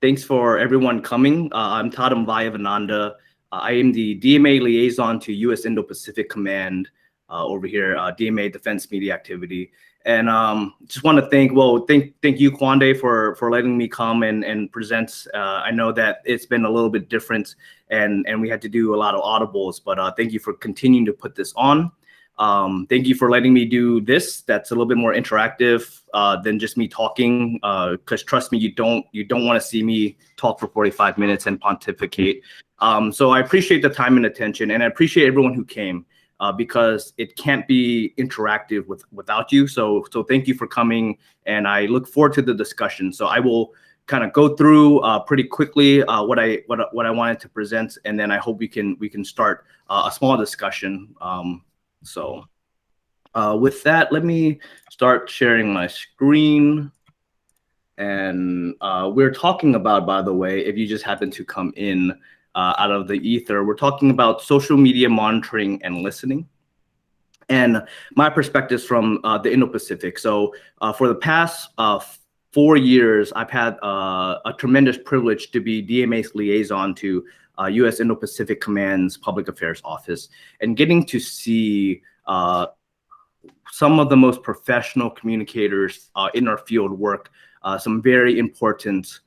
Thanks for everyone coming. I'm Tatum Vayavananda. I am the DMA liaison to U.S. Indo-Pacific Command over here, DMA Defense Media Activity. And just want to thank you, Kwande, for letting me come and present. I know that it's been a little bit different, and we had to do a lot of audibles, but thank you for continuing to put this on. Thank you for letting me do this. That's a little bit more interactive than just me talking. Because trust me, you don't want to see me talk for 45 minutes and pontificate. So I appreciate the time and attention, and I appreciate everyone who came because it can't be interactive without you. So thank you for coming, and I look forward to the discussion. So I will kind of go through pretty quickly what I wanted to present, and then I hope we can start a small discussion. So with that, let me start sharing my screen. And we're talking about, by the way, if you just happen to come in out of the ether, we're talking about social media monitoring and listening. And my perspectives from the Indo-Pacific. So for the past 4 years, I've had a tremendous privilege to be DMA's liaison to U.S. Indo-Pacific Command's Public Affairs Office, and getting to see some of the most professional communicators in our field work some very important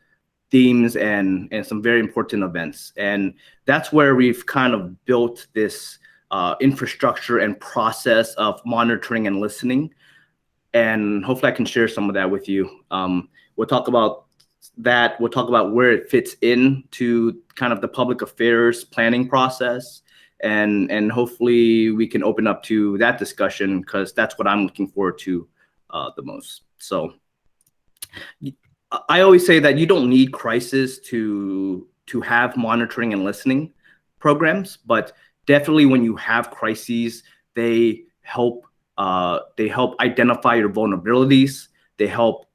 themes and some very important events. And that's where we've kind of built this infrastructure and process of monitoring and listening. And hopefully I can share some of that with you. We'll talk about that. We'll talk about where it fits into kind of the public affairs planning process. And hopefully we can open up to that discussion, because that's what I'm looking forward to the most. So I always say that you don't need crisis to have monitoring and listening programs, but definitely when you have crises, they help identify your vulnerabilities. They help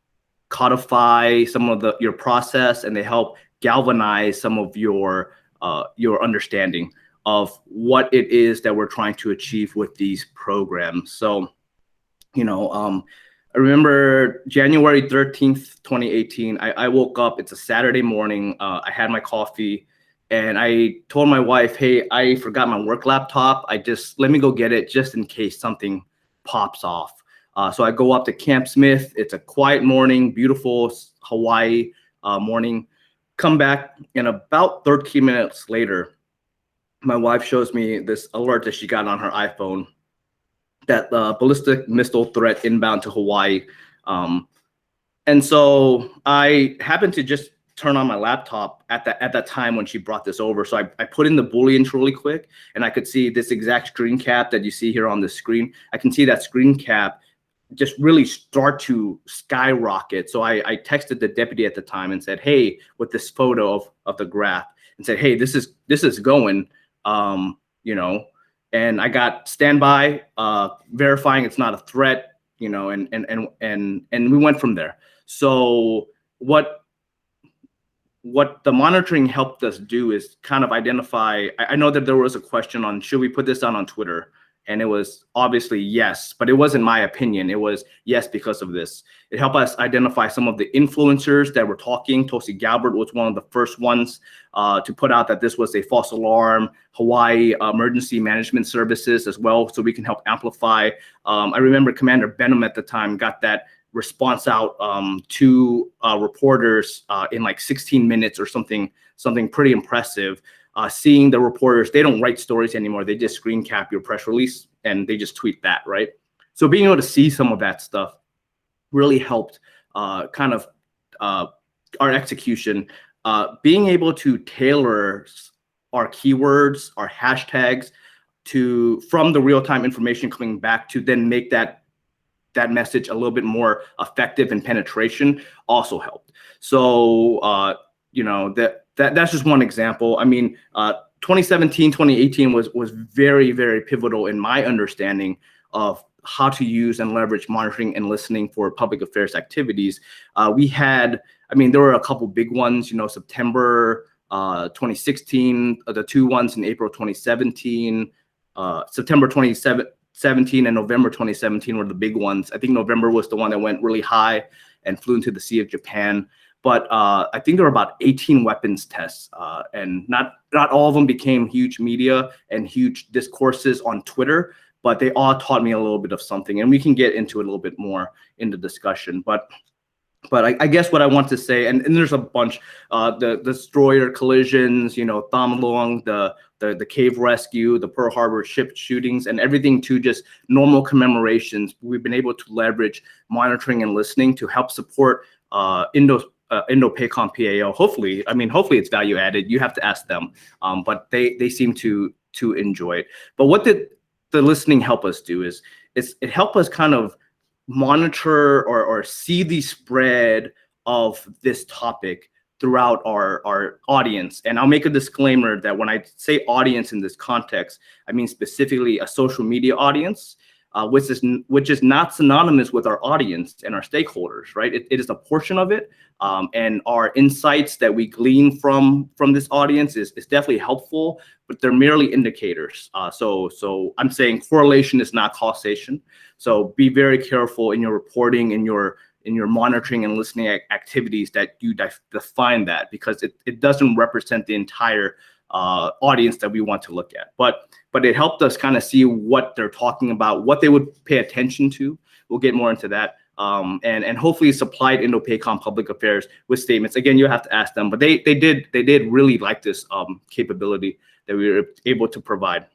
codify some of your process, and they help galvanize some of your understanding of what it is that we're trying to achieve with these programs. So, I remember January 13th, 2018, I woke up, it's a Saturday morning, I had my coffee, and I told my wife, hey, I forgot my work laptop. Let me go get it just in case something pops off. So I go up to Camp Smith. It's a quiet morning, beautiful Hawaii morning. Come back, and about 13 minutes later, my wife shows me this alert that she got on her iPhone that ballistic missile threat inbound to Hawaii. And so I happened to just turn on my laptop at that time when she brought this over. So I put in the Booleans really quick, and I could see this exact screen cap that you see here on the screen. I can see that screen cap just really start to skyrocket. So I texted the deputy at the time and said, hey, with this photo of the graph, and said, hey, this is going, and I got standby, verifying it's not a threat, and we went from there. So what the monitoring helped us do is kind of identify. I know that there was a question on, should we put this on Twitter? And it was obviously yes, but it wasn't my opinion. It was yes because of this. It helped us identify some of the influencers that were talking. Tulsi Gabbard was one of the first ones to put out that this was a false alarm. Hawaii Emergency Management Services as well, so we can help amplify. I remember Commander Benham at the time got that response out to reporters in like 16 minutes or something pretty impressive. Seeing the reporters, they don't write stories anymore. They just screen cap your press release and they just tweet that, right? So being able to see some of that stuff really helped kind of our execution. Being able to tailor our keywords, our hashtags from the real-time information coming back to then make that message a little bit more effective in penetration also helped. So, that's just one example. I mean, 2017, 2018 was very, very pivotal in my understanding of how to use and leverage monitoring and listening for public affairs activities. There were a couple big ones, September 2016, the two ones in April 2017, September 2017 and November 2017 were the big ones. I think November was the one that went really high and flew into the Sea of Japan. but I think there were about 18 weapons tests, and not all of them became huge media and huge discourses on Twitter, but they all taught me a little bit of something, and we can get into it a little bit more in the discussion. But I guess what I want to say, and there's a bunch, the destroyer collisions, Tham Luang, the cave rescue, the Pearl Harbor ship shootings, and everything to just normal commemorations. We've been able to leverage monitoring and listening to help support Indo-PACOM PAO. Hopefully it's value added. You have to ask them, but they seem to enjoy it. But what did the listening help us do is it helped us kind of monitor or see the spread of this topic throughout our audience. And I'll make a disclaimer that when I say audience in this context, I mean specifically a social media audience, which is not synonymous with our audience and our stakeholders, right? It is a portion of it, and our insights that we glean from this audience is definitely helpful, but they're merely indicators. So I'm saying correlation is not causation. So be very careful in your reporting, in your monitoring and listening activities that you define that, because it doesn't represent the entire audience that we want to look at. But it helped us kind of see what they're talking about, what they would pay attention to. We'll get more into that. And hopefully supplied Indo-PACOM public affairs with statements. Again, you have to ask them, but they did really like this capability that we were able to provide.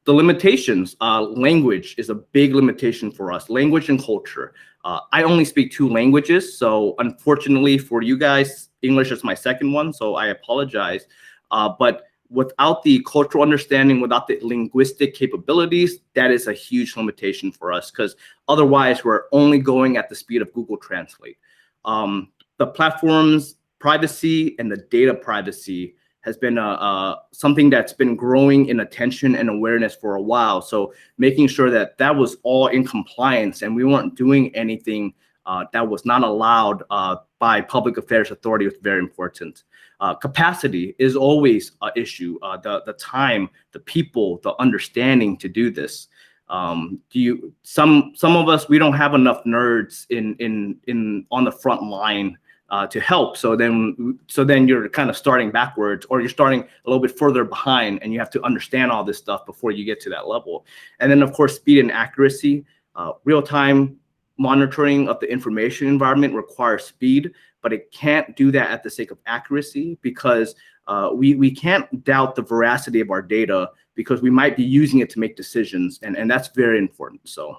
The limitations, language is a big limitation for us, language and culture. I only speak 2 languages, so unfortunately for you guys, English is my second one, so I apologize. But without the cultural understanding, without the linguistic capabilities, that is a huge limitation for us, because otherwise we're only going at the speed of Google Translate. The platform's privacy and the data privacy has been something that's been growing in attention and awareness for a while. So making sure that was all in compliance and we weren't doing anything that was not allowed by public affairs authority was very important. Capacity is always an issue. The time, the people, the understanding to do this. Some of us, we don't have enough nerds on the front line to help. So then you're kind of starting backwards, or you're starting a little bit further behind, and you have to understand all this stuff before you get to that level. And then of course, speed and accuracy. Real-time monitoring of the information environment requires speed, but it can't do that at the sake of accuracy, because we can't doubt the veracity of our data, because we might be using it to make decisions, and that's very important. So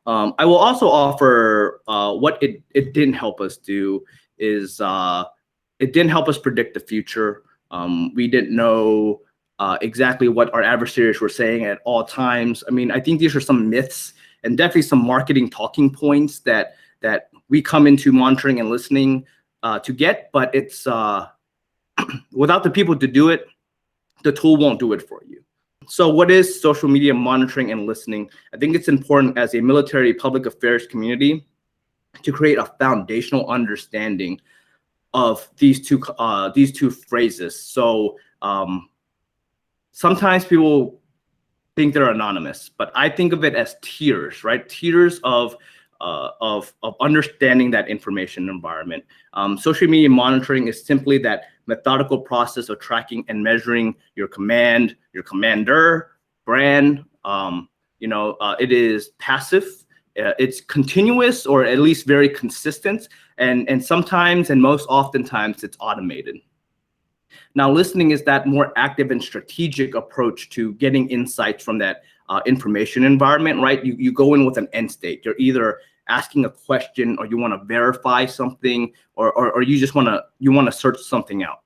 I will also offer what it didn't help us do is it didn't help us predict the future. We didn't know exactly what our adversaries were saying at all times. I mean, I think these are some myths and definitely some marketing talking points that we come into monitoring and listening to get, but it's without the people to do it, the tool won't do it for you. So what is social media monitoring and listening? I think it's important as a military public affairs community to create a foundational understanding of these two phrases. So sometimes people think they're anonymous, but I think of it as tiers, right? Tiers of understanding that information environment. Social media monitoring is simply that methodical process of tracking and measuring your command, your commander, brand. It is passive, it's continuous, or at least very consistent, and sometimes, and most oftentimes, it's automated. Now, listening is that more active and strategic approach to getting insights from that information environment, right? You go in with an end state. You're either asking a question, or you want to verify something, or you just want to search something out.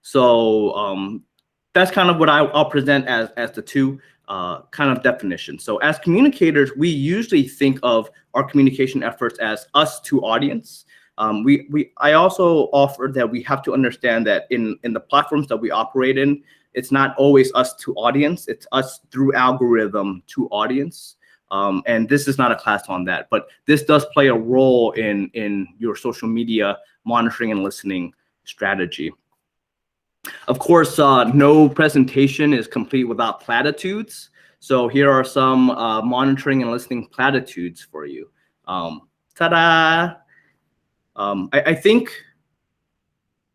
So that's kind of what I'll present as the two kind of definitions. So as communicators, we usually think of our communication efforts as us to audience. I also offer that we have to understand that in the platforms that we operate in, it's not always us to audience, it's us through algorithm to audience. And this is not a class on that, but this does play a role in your social media monitoring and listening strategy. Of course, no presentation is complete without platitudes. So here are some monitoring and listening platitudes for you. Ta-da! I think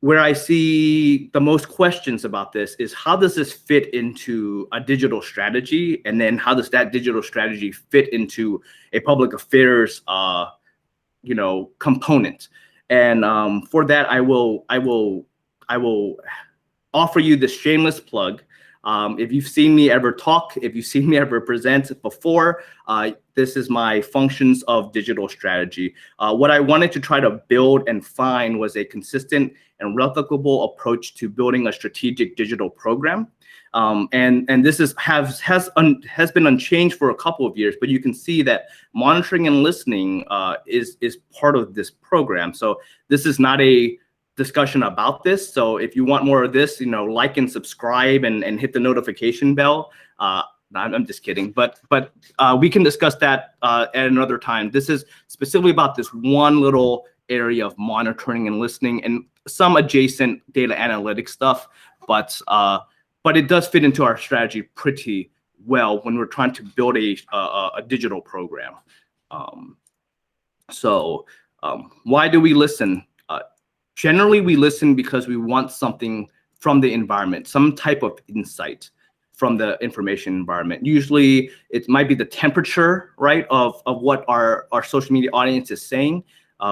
where I see the most questions about this is how does this fit into a digital strategy, and then how does that digital strategy fit into a public affairs, component? And for that, I will offer you this shameless plug. If you've seen me ever talk, if you've seen me ever present before, this is my functions of digital strategy. What I wanted to try to build and find was a consistent and replicable approach to building a strategic digital program. And this has been unchanged for a couple of years, but you can see that monitoring and listening is part of this program. So this is not a discussion about this. So if you want more of this, like and subscribe and hit the notification bell. I'm just kidding, but we can discuss that at another time. This is specifically about this one little area of monitoring and listening and some adjacent data analytics stuff, but it does fit into our strategy pretty well when we're trying to build a digital program. Why do we listen? Generally, we listen because we want something from the environment, some type of insight from the information environment. Usually, it might be the temperature, right, of what our social media audience is saying.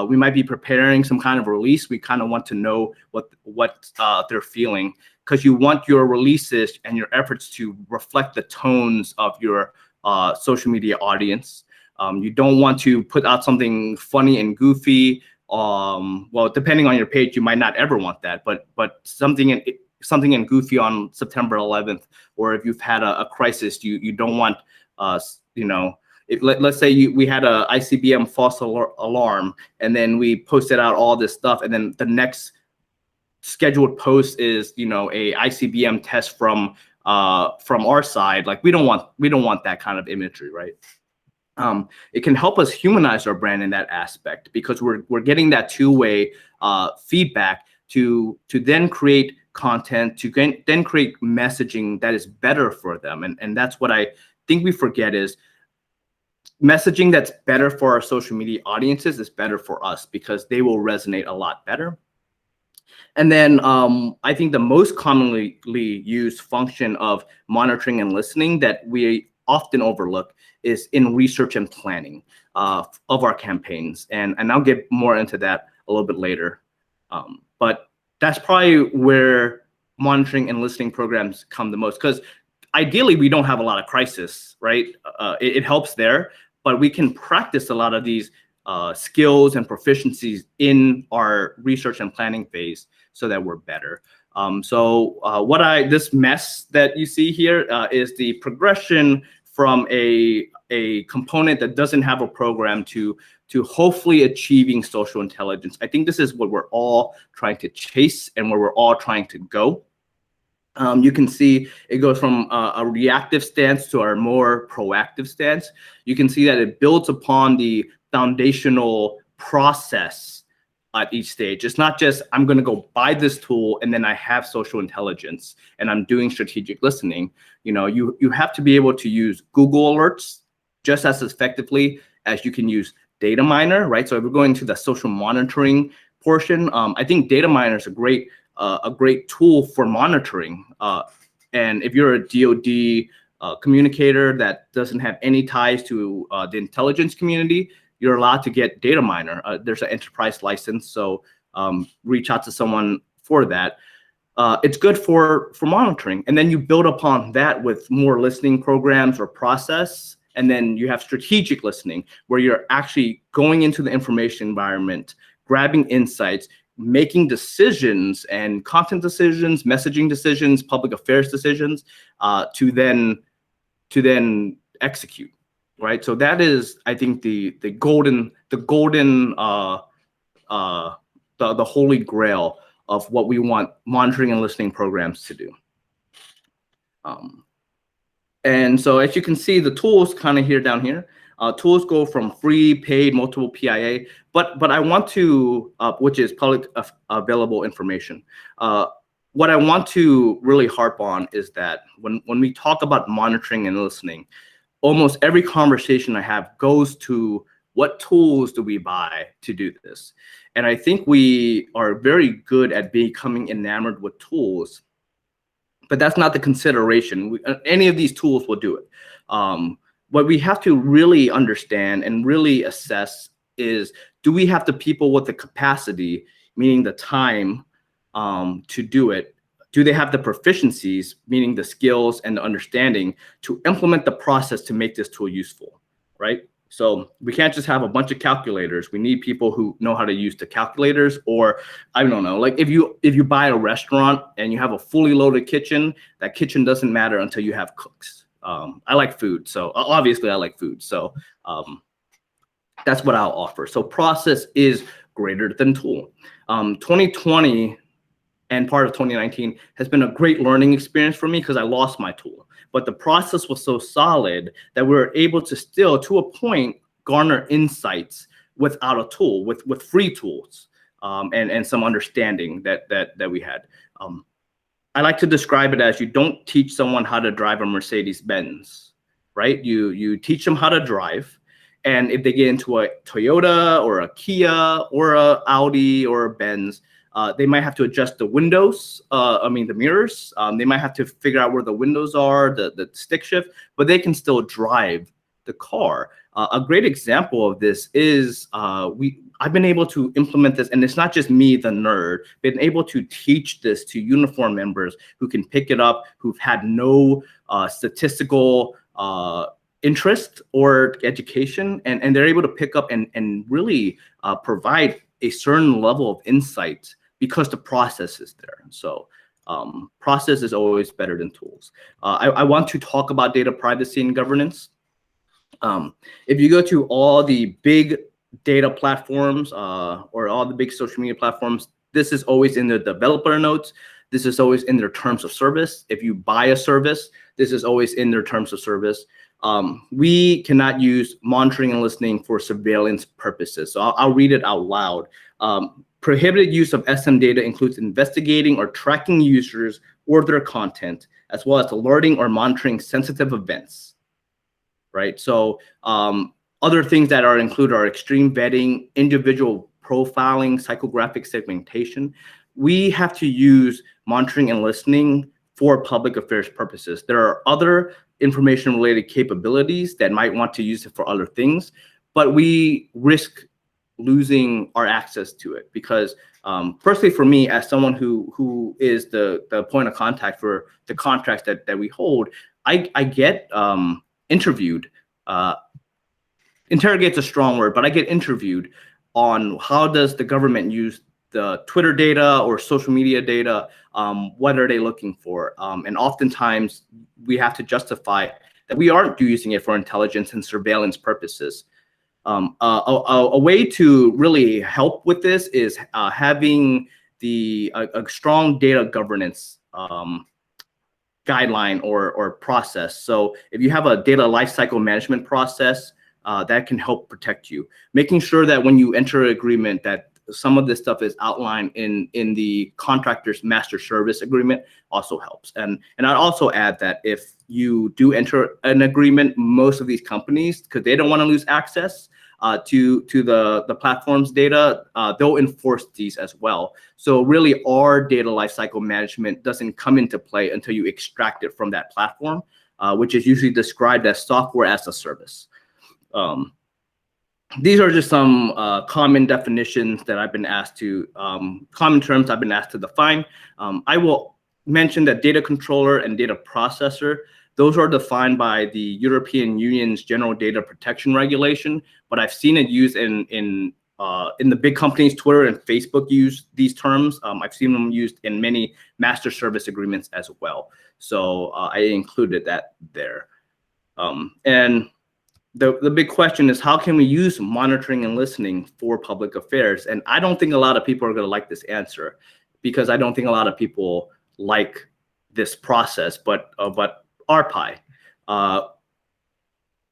We might be preparing some kind of release. We kind of want to know what they're feeling, because you want your releases and your efforts to reflect the tones of your social media audience. You don't want to put out something funny and goofy. Well, depending on your page, you might not ever want that, but something and goofy on September 11th, or if you've had a crisis, you don't want, let's say we had a ICBM false alarm, and then we posted out all this stuff, and then the next scheduled post is, a ICBM test from our side. Like we don't want that kind of imagery, right? It can help us humanize our brand in that aspect, because we're getting that two-way feedback to then create content, to then create messaging that is better for them. And that's what I think we forget, is messaging that's better for our social media audiences is better for us, because they will resonate a lot better. And then I think the most commonly used function of monitoring and listening that we often overlook is in research and planning of our campaigns. And I'll get more into that a little bit later. But that's probably where monitoring and listening programs come the most, because ideally we don't have a lot of crisis, right? It helps there, but we can practice a lot of these skills and proficiencies in our research and planning phase so that we're better. This mess that you see here is the progression from a component that doesn't have a program to hopefully achieving social intelligence. I think this is what we're all trying to chase and where we're all trying to go. You can see it goes from a reactive stance to our more proactive stance. You can see that it builds upon the foundational process at each stage. It's not just, I'm going to go buy this tool and then I have social intelligence and I'm doing strategic listening. You have to be able to use Google Alerts just as effectively as you can use Data Miner, right? So if we're going to the social monitoring portion, I think Data Miner is a great tool for monitoring. And if you're a DoD communicator that doesn't have any ties to the intelligence community, you're allowed to get Data Miner. There's an enterprise license, so reach out to someone for that. It's good for monitoring. And then you build upon that with more listening programs or process. And then you have strategic listening, where you're actually going into the information environment, grabbing insights, making decisions and content decisions, messaging decisions, public affairs decisions, to then execute, right? So that is, I think, the holy grail of what we want monitoring and listening programs to do. And so as you can see, the tools kind of down here. Tools go from free, paid, multiple PIA, but I want to, which is public available information. What I want to really harp on is that when we talk about monitoring and listening, almost every conversation I have goes to What tools do we buy to do this? And I think we are very good at becoming enamored with tools, but that's not the consideration. Any of these tools will do it. What we have to really understand and really assess is, do we have the people with the capacity, meaning the time to do it? Do they have the proficiencies, meaning the skills and the understanding to implement the process to make this tool useful, right? So we can't just have a bunch of calculators. We need people who know how to use the calculators, or I don't know, like if you buy a restaurant and you have a fully loaded kitchen, that kitchen doesn't matter until you have cooks. I like food, so obviously I like food. So that's what I'll offer. So process is greater than tool. 2020 and part of 2019 has been a great learning experience for me because I lost my tool. But the process was so solid that we were able to still, to a point, garner insights without a tool, with free tools, and some understanding that we had. I like to describe it as, you don't teach someone how to drive a Mercedes-Benz, right? You teach them how to drive. And if they get into a Toyota or a Kia or a Audi or a Benz, they might have to adjust the windows, the mirrors. They might have to figure out where the windows are, the stick shift, but they can still drive the car. A great example of this is I've been able to implement this, and it's not just me, the nerd, been able to teach this to uniform members who can pick it up, who've had no statistical interest or education, and they're able to pick up and really provide a certain level of insight because the process is there. So process is always better than tools. I want to talk about data privacy and governance. If you go to all the big data platforms or all the big social media platforms, this is always in the developer notes. This is always in their terms of service. If you buy a service, this is always in their terms of service. We cannot use monitoring and listening for surveillance purposes. So I'll read it out loud. Prohibited use of SM data includes investigating or tracking users or their content, as well as alerting or monitoring sensitive events, right? So other things that are included are extreme vetting, individual profiling, psychographic segmentation. We have to use monitoring and listening for public affairs purposes. There are other information related capabilities that might want to use it for other things, but we risk losing our access to it because personally for me, as someone who is the point of contact for the contracts that we hold, I get interviewed. Interrogate's a strong word, but I get interviewed on how does the government use the Twitter data or social media data, what are they looking for? And oftentimes we have to justify that we aren't using it for intelligence and surveillance purposes. A way to really help with this is having a strong data governance guideline or process. So if you have a data lifecycle management process, that can help protect you. Making sure that when you enter an agreement that some of this stuff is outlined in the contractor's master service agreement also helps. And I'd also add that if you do enter an agreement, most of these companies, because they don't want to lose access to the platform's data, they'll enforce these as well. So really our data lifecycle management doesn't come into play until you extract it from that platform, which is usually described as software as a service. These are just some common definitions that I've been asked to, common terms I've been asked to define. I will mention that data controller and data processor, those are defined by the European Union's General Data Protection Regulation, but I've seen it used in the big companies. Twitter and Facebook use these terms. I've seen them used in many master service agreements as well. So I included that there. And the big question is, how can we use monitoring and listening for public affairs? And I don't think a lot of people are going to like this answer, because I don't think a lot of people like this process, but RPI.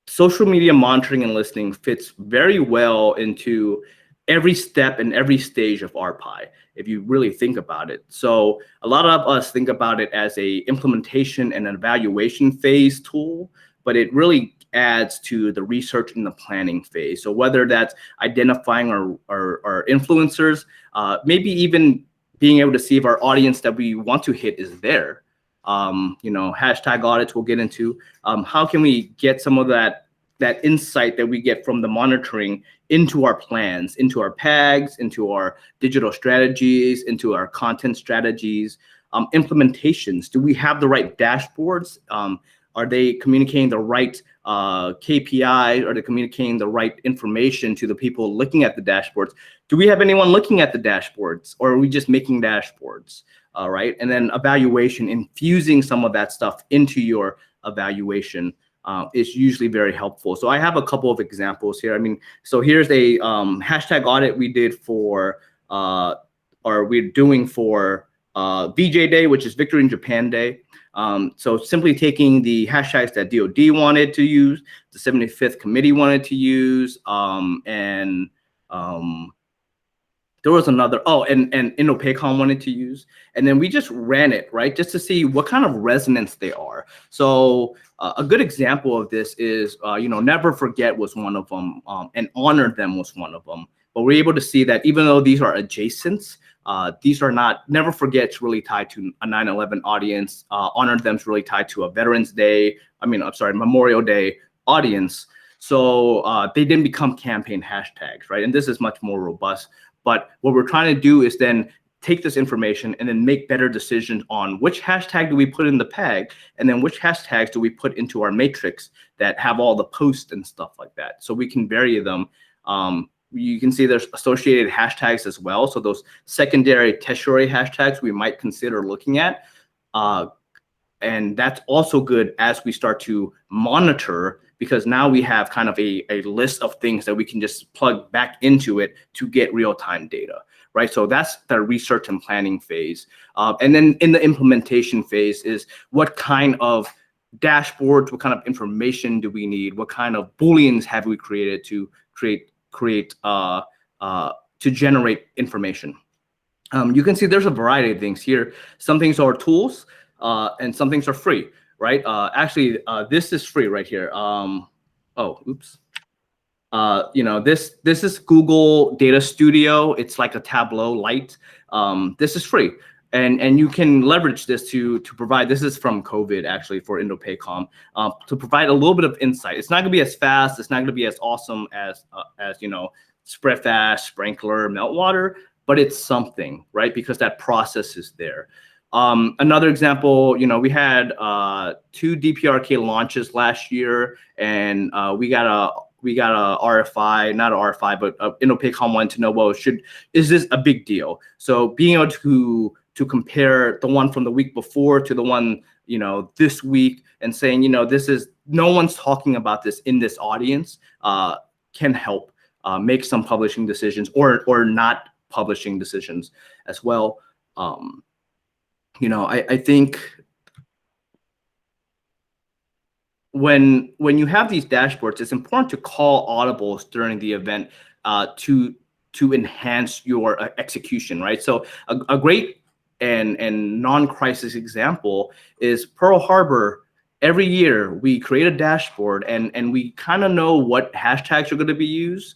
Social media monitoring and listening fits very well into every step and every stage of RPI, if you really think about it. So a lot of us think about it as a implementation and an evaluation phase tool, but it really adds to the research and the planning phase. So whether that's identifying our influencers, maybe even being able to see if our audience that we want to hit is there. Hashtag audits we'll get into. How can we get some of that insight that we get from the monitoring into our plans, into our PAGs, into our digital strategies, into our content strategies, implementations? Do we have the right dashboards? Are they communicating the right KPI? Are they communicating the right information to the people looking at the dashboards? Do we have anyone looking at the dashboards, or are we just making dashboards? Right? And then evaluation, infusing some of that stuff into your evaluation is usually very helpful. So I have a couple of examples here. I mean, so here's a hashtag audit we did for, or we're doing for VJ Day, which is Victory in Japan Day. So simply taking the hashtags that DoD wanted to use, the 75th committee wanted to use, and there was another, and Indo-PACOM wanted to use. And then we just ran it, right? Just to see what kind of resonance they are. So a good example of this is, Never Forget was one of them, and Honor Them was one of them. But we're able to see that even though these are adjacent, these are not, Never Forget's really tied to a 9/11 audience. Honor Them's really tied to a Veterans Day, Memorial Day audience. So they didn't become campaign hashtags, right? And this is much more robust. But what we're trying to do is then take this information and then make better decisions on which hashtag do we put in the PAG, and then which hashtags do we put into our matrix that have all the posts and stuff like that. So we can vary them. You can see there's associated hashtags as well. So those secondary, tertiary hashtags we might consider looking at. And that's also good as we start to monitor, because now we have kind of a list of things that we can just plug back into it to get real-time data, right? So that's the research and planning phase. And then in the implementation phase is what kind of dashboards, what kind of information do we need? What kind of Booleans have we created to to generate information? You can see there's a variety of things here. Some things are tools, and some things are free, right? Actually, this is free right here. This is Google Data Studio. It's like a Tableau Lite. This is free, and you can leverage this to provide. This is from COVID actually for Indo-PACOM, to provide a little bit of insight. It's not going to be as fast. It's not going to be as awesome as Spreadfast, Sprinkler, Meltwater, but it's something, right? Because that process is there. Another example, we had 2 DPRK launches last year, and we got a RFI, not an RFI, but Indo-PACOM wanted to know, well, is this a big deal? So being able to compare the one from the week before to the one this week, and saying this is, no one's talking about this in this audience, can help make some publishing decisions or not publishing decisions as well. I think when you have these dashboards, it's important to call audibles during the event to enhance your execution, right? So a great and non-crisis example is Pearl Harbor. Every year we create a dashboard and we kind of know what hashtags are going to be used,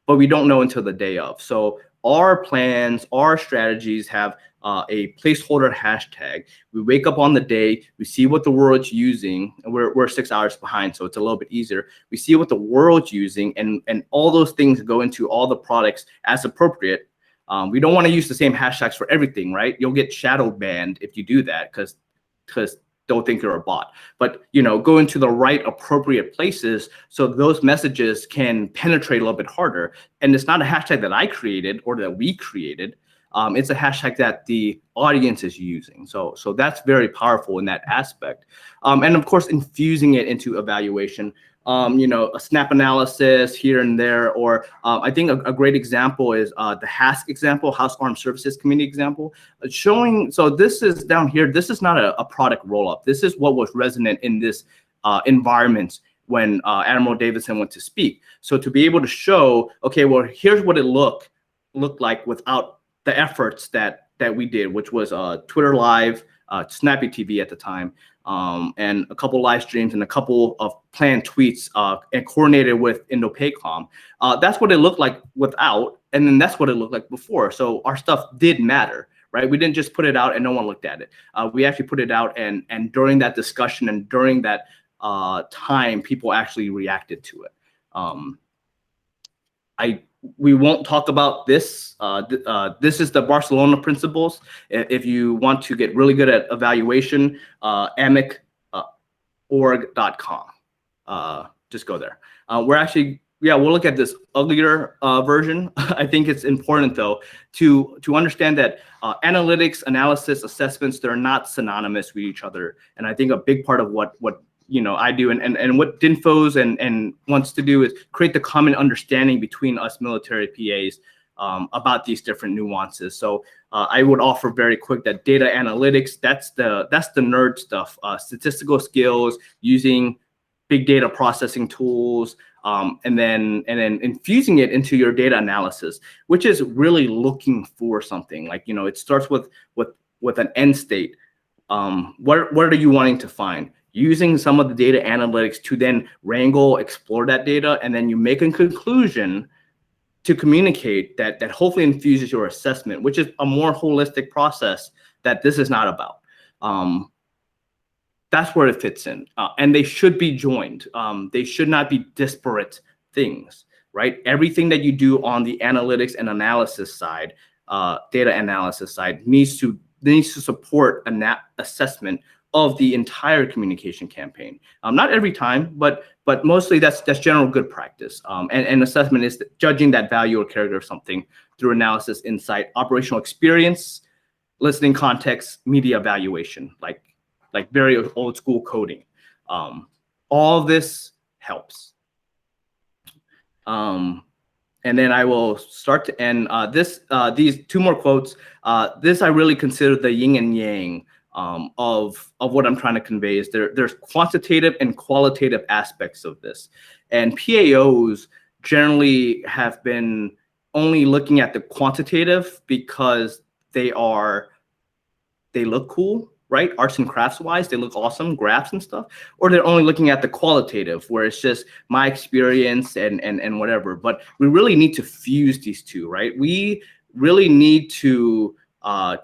but we don't know until the day of. So our plans, our strategies have a placeholder hashtag. We wake up on the day, we see what the world's using, and we're 6 hours behind, so it's a little bit easier. We see what the world's using, and all those things go into all the products as appropriate. We don't want to use the same hashtags for everything, right? You'll get shadow banned if you do that, because they'll think you're a bot. But go into the right appropriate places so those messages can penetrate a little bit harder. And it's not a hashtag that I created or that we created. It's a hashtag that the audience is using. So that's very powerful in that aspect. And of course, infusing it into evaluation. A snap analysis here and there, or I think a great example is the HASC example, House Armed Services Committee example, showing, so this is down here, this is not a product roll-up. This is what was resonant in this environment when Admiral Davidson went to speak. So to be able to show, okay, well, here's what it looked like without the efforts that we did, which was Twitter Live, Snappy TV at the time, and a couple live streams and a couple of planned tweets and coordinated with Indo. That's what it looked like without, and then that's what it looked like before. So our stuff did matter, right? We didn't just put it out and no one looked at it. We actually put it out, and during that discussion and during that time, people actually reacted to it. We won't talk about this. This is the Barcelona principles. If you want to get really good at evaluation, amicorg.com. Just go there. We'll look at this uglier version. I think it's important though to understand that analytics, analysis, assessments, they're not synonymous with each other. And I think a big part of what I do and what DINFOS and wants to do is create the common understanding between us military PAs about these different nuances. So I would offer very quick that data analytics, that's the nerd stuff, statistical skills, using big data processing tools, and then infusing it into your data analysis, which is really looking for something. Like, it starts with an end state. What are you wanting to find? Using some of the data analytics to then wrangle, explore that data, and then you make a conclusion to communicate that hopefully infuses your assessment, which is a more holistic process that this is not about. That's where it fits in, and they should be joined. They should not be disparate things, right? Everything that you do on the analytics and analysis side, data analysis side, needs to support an assessment of the entire communication campaign. Not every time, but mostly that's general good practice. And assessment is judging that value or character of something through analysis, insight, operational experience, listening context, media evaluation, like very old school coding. All this helps. And then I will start to end these two more quotes. This I really consider the yin and yang of what I'm trying to convey. Is there's quantitative and qualitative aspects of this, and PAOs generally have been only looking at the quantitative because they look cool, right? Arts and crafts wise, they look awesome, graphs and stuff, or they're only looking at the qualitative where it's just my experience and whatever. But we really need to fuse these two, right? We really need to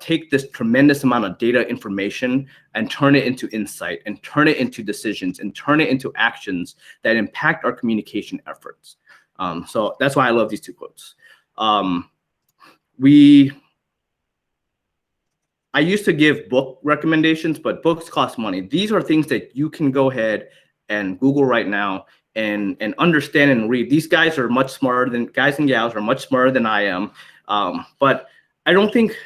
take this tremendous amount of data information and turn it into insight and turn it into decisions and turn it into actions that impact our communication efforts. So that's why I love these two quotes. I used to give book recommendations, but books cost money. These are things that you can go ahead and Google right now and understand and read. These guys are much smarter than guys and gals are much smarter than I am. But I don't think,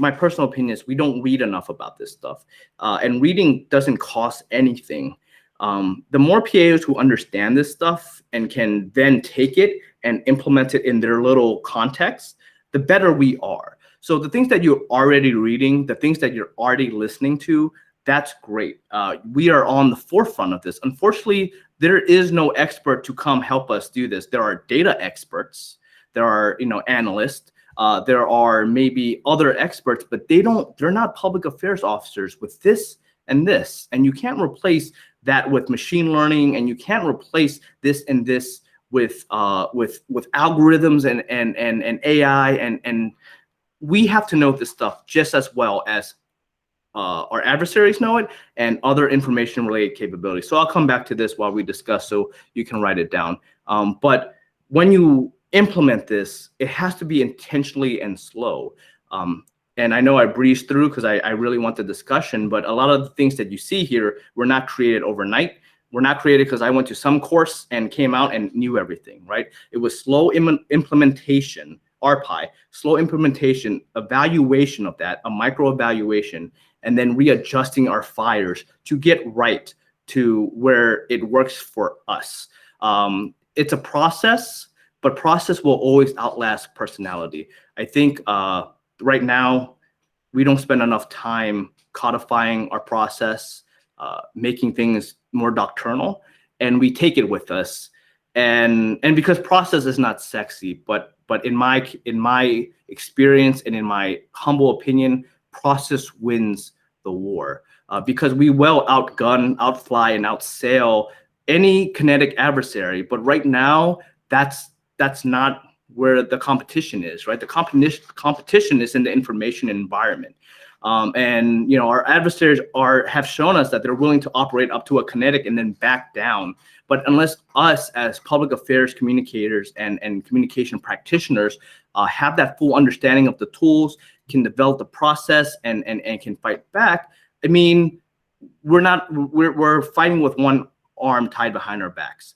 my personal opinion is we don't read enough about this stuff. And reading doesn't cost anything. The more PAOs who understand this stuff and can then take it and implement it in their little context, the better we are. So the things that you're already reading, the things that you're already listening to, that's great. We are on the forefront of this. Unfortunately, there is no expert to come help us do this. There are data experts, there are analysts, there are maybe other experts, but they're not public affairs officers with this, and you can't replace that with machine learning, and you can't replace this and this with algorithms and AI and we have to know this stuff just as well as our adversaries know it and other information related capabilities. So I'll come back to this while we discuss so you can write it down. But when you implement this, it has to be intentionally and slow. And I know I breezed through because I really want the discussion, but a lot of the things that you see here were not created overnight. Were not created because I went to some course and came out and knew everything, right? It was slow implementation, RPI, slow implementation, evaluation of that, a micro evaluation, and then readjusting our fires to get right to where it works for us. It's a process, but process will always outlast personality. I think right now, we don't spend enough time codifying our process, making things more doctrinal, and we take it with us. And because process is not sexy, but in my experience and in my humble opinion, process wins the the war, because we will outgun, outfly, and outsail any kinetic adversary. But right now, that's not where the competition is, right? The competition is in the information environment. And our adversaries have shown us that they're willing to operate up to a kinetic and then back down. But unless us as public affairs communicators and communication practitioners have that full understanding of the tools, can develop the process and can fight back, I mean, we're fighting with one arm tied behind our backs.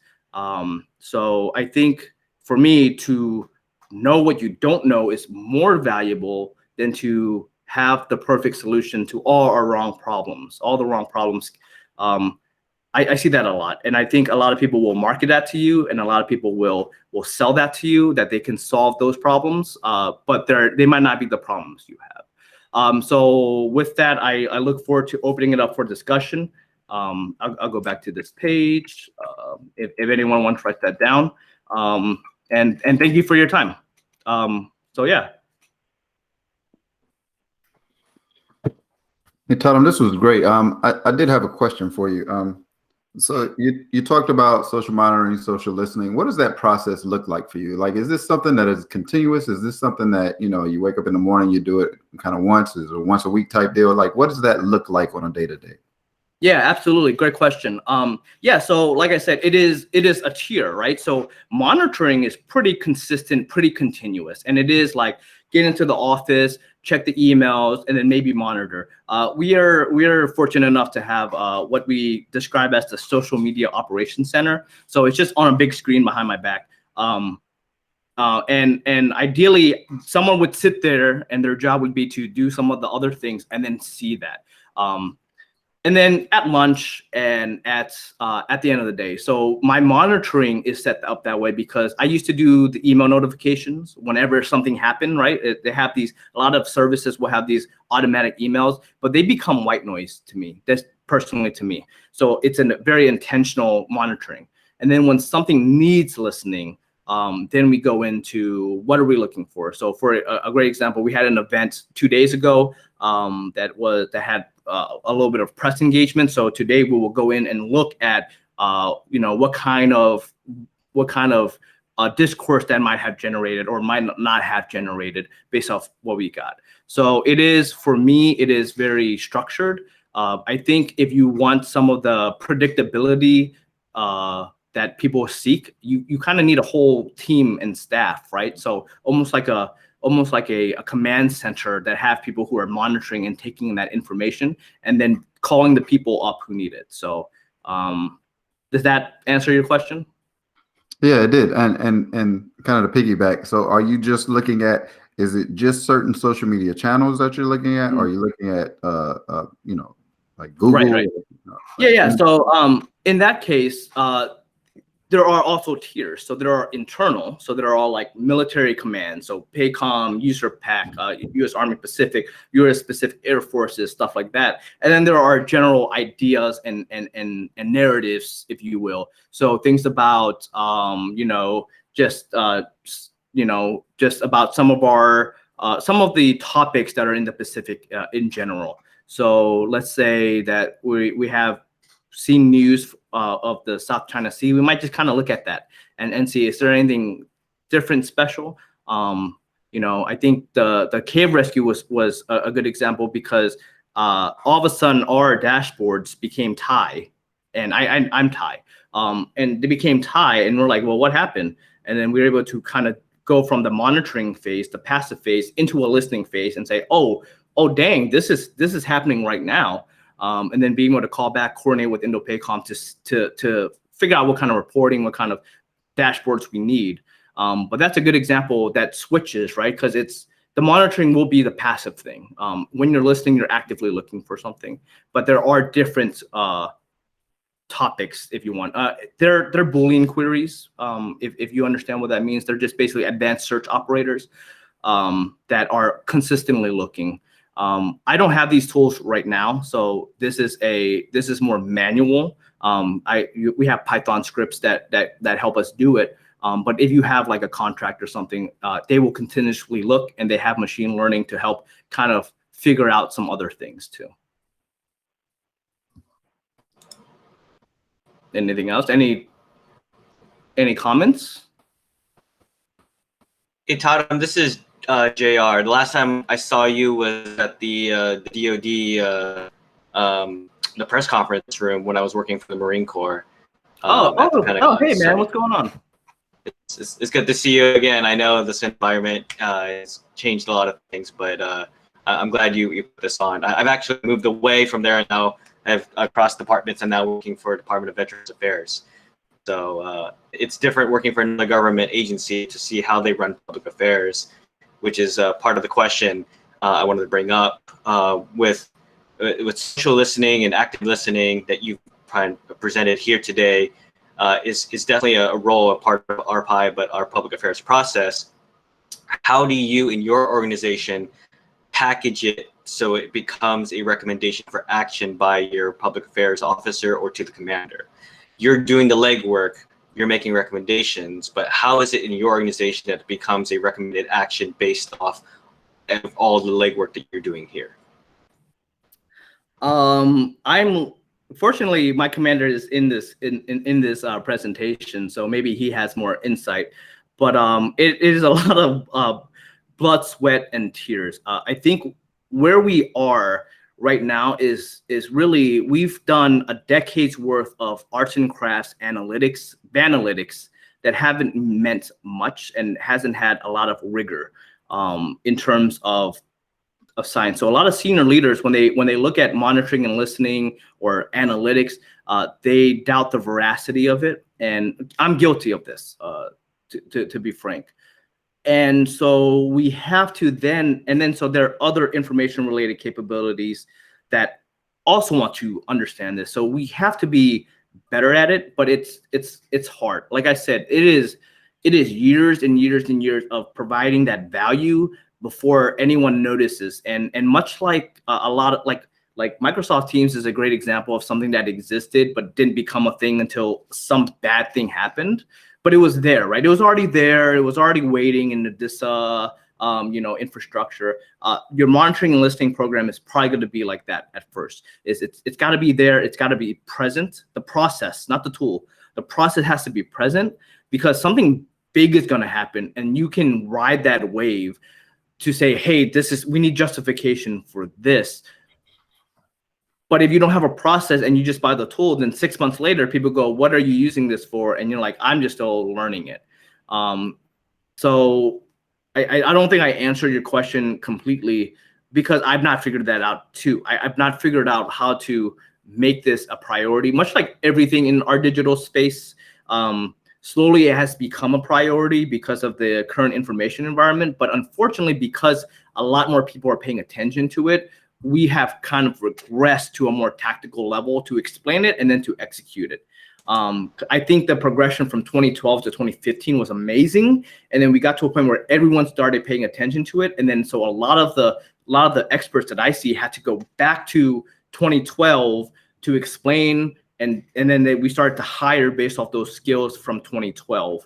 So I think for me, to know what you don't know is more valuable than to have the perfect solution to all the wrong problems. I see that a lot, and I think a lot of people will market that to you, and a lot of people will sell that to you, that they can solve those problems, but they might not be the problems you have. So with that, I look forward to opening it up for discussion. I'll go back to this page if anyone wants to write that down. And thank you for your time. So yeah. Hey, Tatum, this was great. I did have a question for you. So you talked about social monitoring, social listening. What does that process look like for you? Like, is this something that is continuous? Is this something that, you wake up in the morning, you do it kind of once? Is it a once a week type deal? Like, what does that look like on a day-to-day? Yeah, absolutely. Great question. Yeah, so like I said, it is a tier, right? So monitoring is pretty consistent, pretty continuous. And it is like get into the office, check the emails, and then maybe monitor. We are fortunate enough to have what we describe as the social media operations center. So it's just on a big screen behind my back. And ideally, someone would sit there and their job would be to do some of the other things and then see that. And then at lunch and at the end of the day. So my monitoring is set up that way because I used to do the email notifications whenever something happened, right? They have a lot of services will have these automatic emails, but they become white noise to me. That's personally to me. So it's a very intentional monitoring. And then when something needs listening, then we go into what are we looking for. So for a great example, we had an event 2 days ago that had a little bit of press engagement. So today we will go in and look at what kind of discourse that might have generated or might not have generated based off what we got. So for me, it is very structured. I think if you want some of the predictability that people seek, you kind of need a whole team and staff, right? So almost like a command center that have people who are monitoring and taking that information and then calling the people up who need it. So does that answer your question? Yeah, it did. And kind of to piggyback. So are you just looking at, is it just certain social media channels that you're looking at? Mm-hmm. Or are you looking at, like Google? Right. Yeah. So in that case, there are also tiers. So there are internal. So there are all like military commands. So PACOM, USARPAC, U.S. Army Pacific, U.S. Pacific Air Forces, stuff like that. And then there are general ideas and narratives, if you will. So things about, just about some of the topics that are in the Pacific in general. So let's say that we have seen news of the South China Sea. We might just kind of look at that and see, is there anything different, special? I think the cave rescue was a good example because all of a sudden our dashboards became Thai, and I'm Thai, and they became Thai, and we're like, well, what happened? And then we were able to kind of go from the monitoring phase, the passive phase, into a listening phase, and say, oh dang, this is happening right now. And then being able to call back, coordinate with Indo PACOM to figure out what kind of reporting, what kind of dashboards we need. But that's a good example that switches, right? Because the monitoring will be the passive thing. When you're listening, you're actively looking for something. But there are different topics, if you want. They're Boolean queries. If you understand what that means, they're just basically advanced search operators that are consistently looking. I don't have these tools right now, so this is more manual. We have Python scripts that help us do it. But if you have like a contract or something, they will continuously look, and they have machine learning to help kind of figure out some other things too. anything else? Any comments? Hey, Tatum, this is JR. The last time I saw you was at the DoD, the press conference room when I was working for the Marine Corps. Hey man, what's going on? It's good to see you again. I know this environment has changed a lot of things, but I'm glad you put this on. I've actually moved away from there and now I've crossed departments and now working for Department of Veterans Affairs. So it's different working for another government agency to see how they run public affairs, which is part of the question I wanted to bring up with social listening and active listening that you've presented here today. Is definitely a role, a part of RPI, but our public affairs process. How do you, in your organization, package it so it becomes a recommendation for action by your public affairs officer or to the commander? You're doing the legwork, you're making recommendations, but how is it in your organization that it becomes a recommended action based off of all the legwork that you're doing here? Fortunately, my commander is in this presentation, so maybe he has more insight. But it is a lot of blood, sweat, and tears. I think where we are right now is really, we've done a decade's worth of arts and crafts analytics, analytics that haven't meant much and hasn't had a lot of rigor in terms of science. So a lot of senior leaders, when they look at monitoring and listening or analytics, they doubt the veracity of it. And I'm guilty of this, to be frank. And so we have to so there are other information related capabilities that also want to understand this. So we have to be better at it, but it's hard. Like I said, it is years and years and years of providing that value before anyone notices. And much like a lot of like Microsoft Teams is a great example of something that existed but didn't become a thing until some bad thing happened. But it was there, right? It was already there. It was already waiting in this infrastructure. Your monitoring and listening program is probably going to be like that at first. It's got to be there. It's got to be present. The process, not the tool. The process has to be present because something big is going to happen, and you can ride that wave to say, hey, we need justification for this. But if you don't have a process and you just buy the tool, then 6 months later, people go, what are you using this for? And you're like, I'm just still learning it. So I don't think I answered your question completely because I've not figured that out too. I've not figured out how to make this a priority, much like everything in our digital space. Slowly it has become a priority because of the current information environment. But unfortunately, because a lot more people are paying attention to it, we have kind of regressed to a more tactical level to explain it and then to execute it. I think the progression from 2012 to 2015 was amazing. And then we got to a point where everyone started paying attention to it. And then so a lot of the experts that I see had to go back to 2012 to explain. And then we started to hire based off those skills from 2012.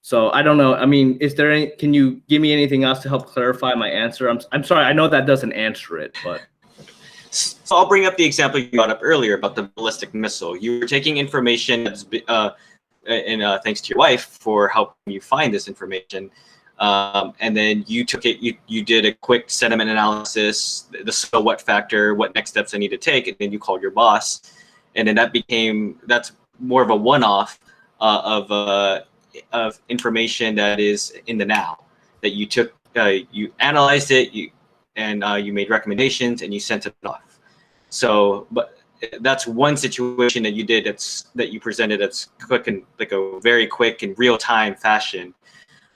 So I don't know. I mean, can you give me anything else to help clarify my answer? I'm sorry. I know that doesn't answer it, but. So I'll bring up the example you brought up earlier about the ballistic missile. You were taking information that's thanks to your wife for helping you find this information. And then you took it, you did a quick sentiment analysis, the so what factor, what next steps I need to take, and then you called your boss. And then that's more of a one-off of information that is in the now, that you took, you analyzed it, you made recommendations and you sent it off. So, but that's one situation that you did that you presented that's quick and like a very quick and real time fashion.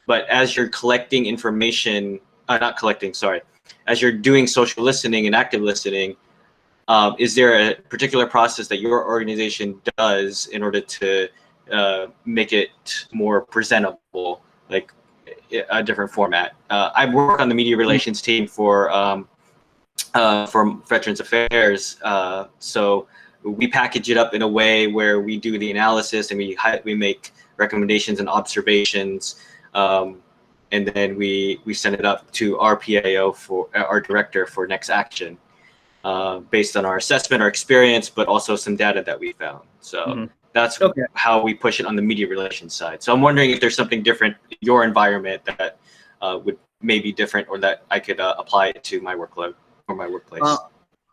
But as you're collecting information, as you're doing social listening and active listening, is there a particular process that your organization does in order to make it more presentable, like a different format? I work on the media relations team for Veterans Affairs, so we package it up in a way where we do the analysis and we make recommendations and observations, and then we send it up to our PAO, for our director, for next action. based on our assessment, our experience, but also some data that we found. So that's Okay. how we push it on the media relations side. So I'm wondering if there's something different in your environment that would maybe different, or that I could apply it to my workload or my workplace.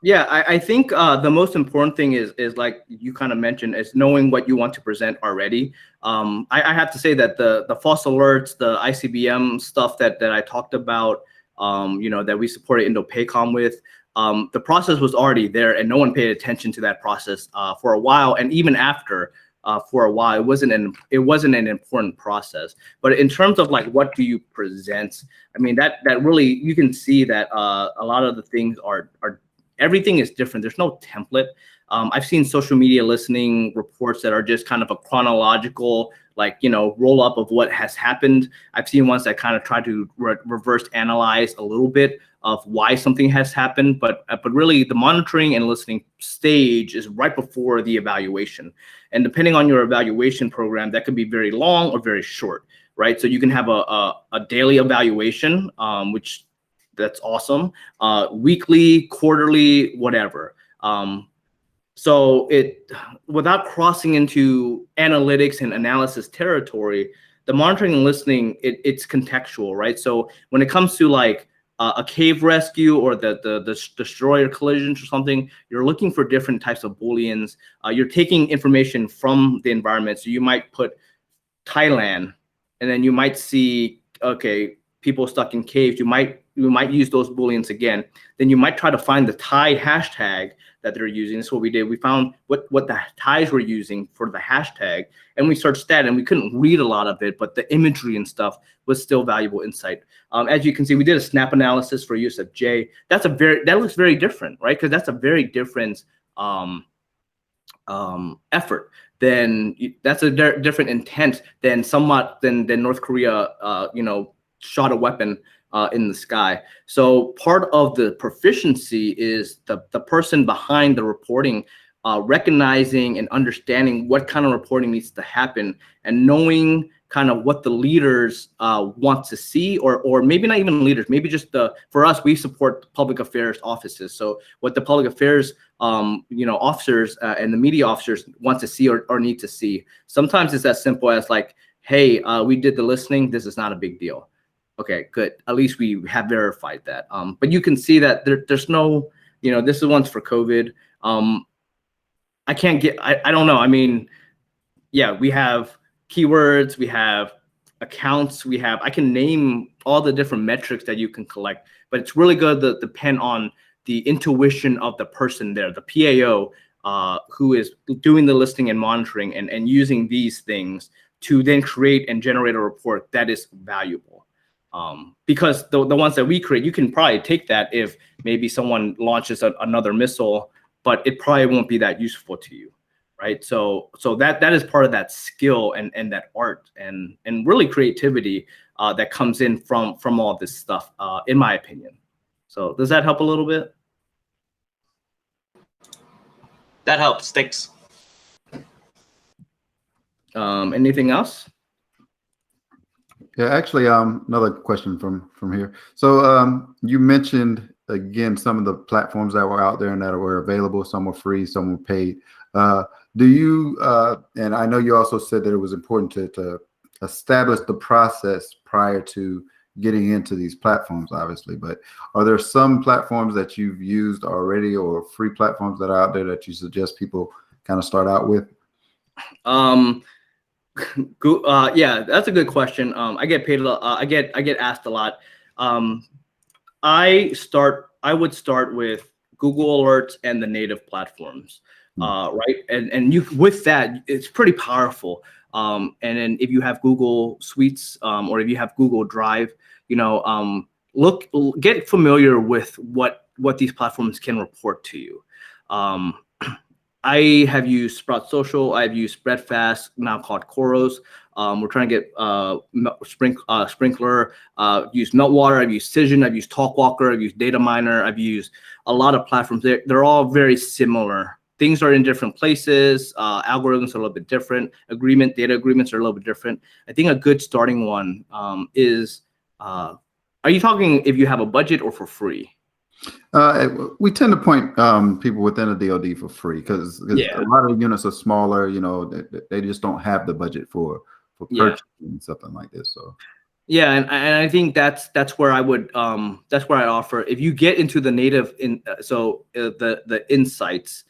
Yeah, I think the most important thing is like you kind of mentioned, is knowing what you want to present already. I have to say that the false alerts, the ICBM stuff that I talked about, that we supported Indo with, the process was already there, and no one paid attention to that process for a while, and even after. For a while, it wasn't an important process. But in terms of like what do you present, I mean that really, you can see that a lot of the things are everything is different. There's no template. I've seen social media listening reports that are just kind of a chronological, like, roll up of what has happened. I've seen ones that kind of try to reverse analyze a little bit of why something has happened, but really the monitoring and listening stage is right before the evaluation. And depending on your evaluation program, that could be very long or very short, right? So you can have a daily evaluation, which that's awesome. Weekly, quarterly, whatever. So without crossing into analytics and analysis territory, the monitoring and listening, it's contextual, right? So when it comes to like a cave rescue or the destroyer collisions or something, you're looking for different types of Booleans. You're taking information from the environment. So you might put Thailand, and then you might see, okay, people stuck in caves. You might use those Booleans again. Then you might try to find the Thai hashtag that they're using. That's what we did. We found what the Thais were using for the hashtag, and we searched that, and we couldn't read a lot of it, but the imagery and stuff was still valuable insight. As you can see, we did a snap analysis for USFJ. That looks very different, right? Because that's a very different effort. Then that's a different intent than North Korea, shot a weapon in the sky. So part of the proficiency is the person behind the reporting recognizing and understanding what kind of reporting needs to happen, and knowing kind of what the leaders want to see, or maybe not even leaders, maybe just for us, we support public affairs offices. So what the public affairs officers and the media officers want to see or need to see. Sometimes it's as simple as like, hey, we did the listening. This is not a big deal. Okay, good. At least we have verified that. But you can see that there's no, this is once for COVID. I don't know. I mean, yeah, we have keywords, we have accounts, I can name all the different metrics that you can collect, but it's really good to depend on the intuition of the person there, the PAO, who is doing the listening and monitoring and using these things to then create and generate a report that is valuable. Because the ones that we create, you can probably take that if maybe someone launches another missile, but it probably won't be that useful to you, right? So that is part of that skill and that art and really creativity that comes in from all this stuff, in my opinion. So does that help a little bit? That helps. Thanks. Anything else? Yeah, actually, another question from here. So you mentioned again some of the platforms that were out there and that were available. Some were free, some were paid. Do you? And I know you also said that it was important to establish the process prior to getting into these platforms, obviously. But are there some platforms that you've used already, or free platforms that are out there that you suggest people kind of start out with? Yeah, that's a good question. I get paid a lot. I get asked a lot. I would start with Google Alerts and the native platforms, right? And you, with that, it's pretty powerful. And then if you have Google Suites, or if you have Google Drive, get familiar with what these platforms can report to you. I have used Sprout Social. I've used Spreadfast, now called Koros. We're trying to get Sprinkler. Used Meltwater. I've used Cision. I've used Talkwalker. I've used Data Miner. I've used a lot of platforms. They're all very similar. Things are in different places. Algorithms are a little bit different. Data agreements are a little bit different. I think a good starting one is. Are you talking if you have a budget or for free? We tend to point people within the DoD for free because Yeah. a lot of units are smaller. You know, they just don't have the budget for purchasing something like this. So. Yeah, and I think that's where I would that's where I offer, if you get into the native the insights,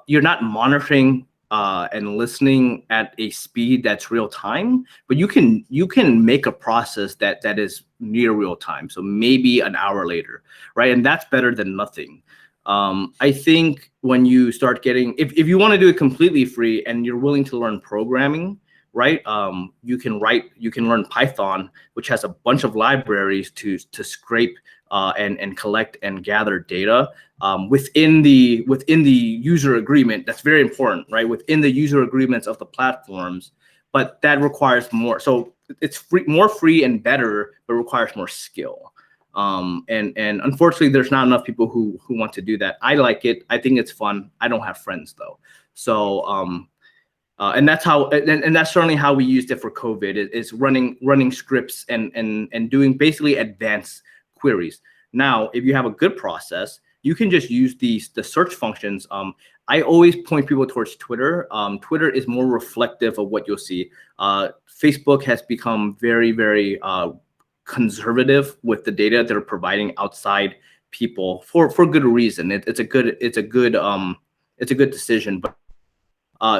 you're not monitoring and listening at a speed that's real time, but you can make a process that is near real time, so maybe an hour later, right? And that's better than nothing. I think when you start getting, if you want to do it completely free and you're willing to learn programming, right? You can learn Python, which has a bunch of libraries to scrape and collect and gather data within the user agreement. That's very important, right? Within the user agreements of the platforms, but that requires more. So it's more free and better, but requires more skill. And unfortunately, there's not enough people who want to do that. I like it. I think it's fun. I don't have friends though, so. And that's how, and that's certainly how we used it for COVID. Is running scripts and doing basically advanced queries. Now, if you have a good process, you can just use the search functions. I always point people towards Twitter. Twitter is more reflective of what you'll see. Facebook has become very, very conservative with the data they're providing outside people for good reason. It's a good decision, but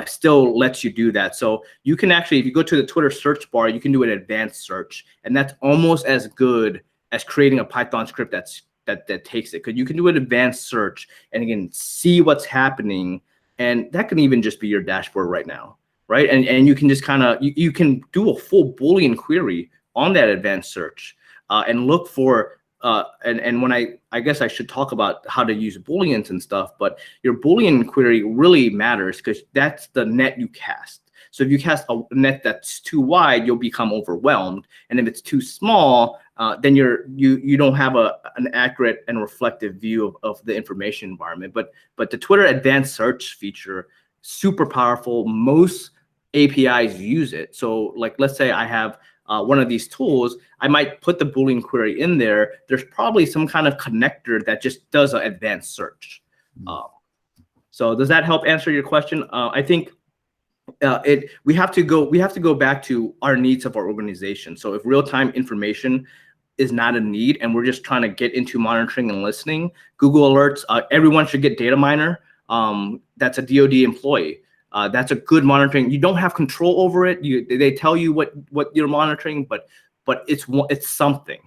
still lets you do that. So you can actually, if you go to the Twitter search bar, you can do an advanced search, and that's almost as good as creating a Python script that takes it, because you can do an advanced search and again see what's happening, and that can even just be your dashboard right now, right? And you can just kind of you can do a full Boolean query on that advanced search and look for. And when I guess I should talk about how to use Booleans and stuff, but your Boolean query really matters because that's the net you cast. So if you cast a net that's too wide, you'll become overwhelmed, and if it's too small, then you don't have an accurate and reflective view of the information environment. But the Twitter advanced search feature, super powerful. Most APIs use it. So like, let's say I have one of these tools, I might put the Boolean query in there. There's probably some kind of connector that just does an advanced search. So does that help answer your question? I think we have to go back to our needs of our organization. So if real-time information is not a need and we're just trying to get into monitoring and listening, Google Alerts, everyone should get Data Miner. That's a DoD employee. That's a good monitoring. You don't have control over it. They tell you what you're monitoring, but it's something.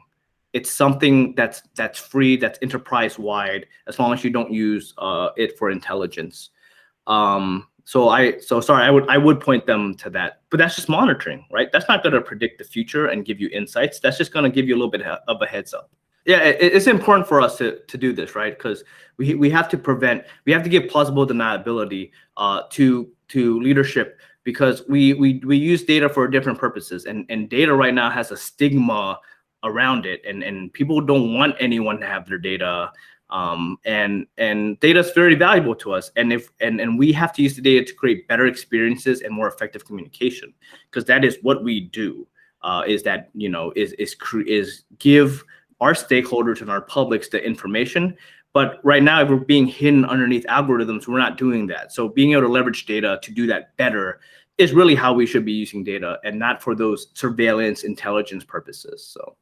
It's something that's free, that's enterprise wide, as long as you don't use it for intelligence. Sorry, I would point them to that, but that's just monitoring, right? That's not going to predict the future and give you insights. That's just going to give you a little bit of a heads up. Yeah, it's important for us to do this, right? Because we have to give plausible deniability to leadership, because we use data for different purposes, and data right now has a stigma around it, and people don't want anyone to have their data, and data is very valuable to us, and we have to use the data to create better experiences and more effective communication, because that is what we do. Is give our stakeholders and our publics the information. But right now, if we're being hidden underneath algorithms, we're not doing that. So being able to leverage data to do that better is really how we should be using data, and not for those surveillance intelligence purposes. So,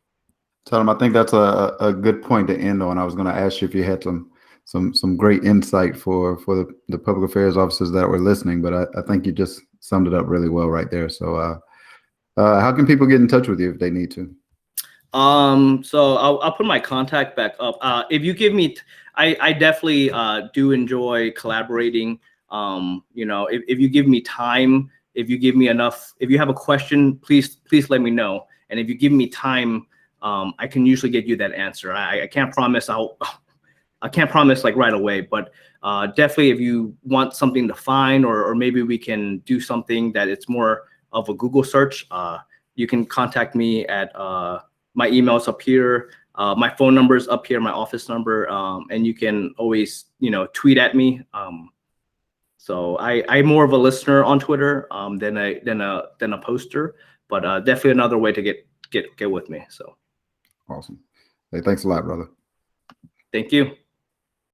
Tatum, I think that's a good point to end on. I was going to ask you if you had some great insight for the public affairs officers that were listening, but I think you just summed it up really well right there. So how can people get in touch with you if they need to? So I'll put my contact back up. If you give me, I definitely do enjoy collaborating. If you give me time, if you give me enough, if you have a question, please let me know. And if you give me time, I can usually get you that answer. I can't promise I can't promise like right away, but definitely if you want something to find, or maybe we can do something that it's more of a Google search, you can contact me at my email's up here. My phone number is up here, my office number, and you can always, tweet at me. So I'm more of a listener on Twitter than a poster, but definitely another way to get with me. So awesome. Hey, thanks a lot, brother. Thank you.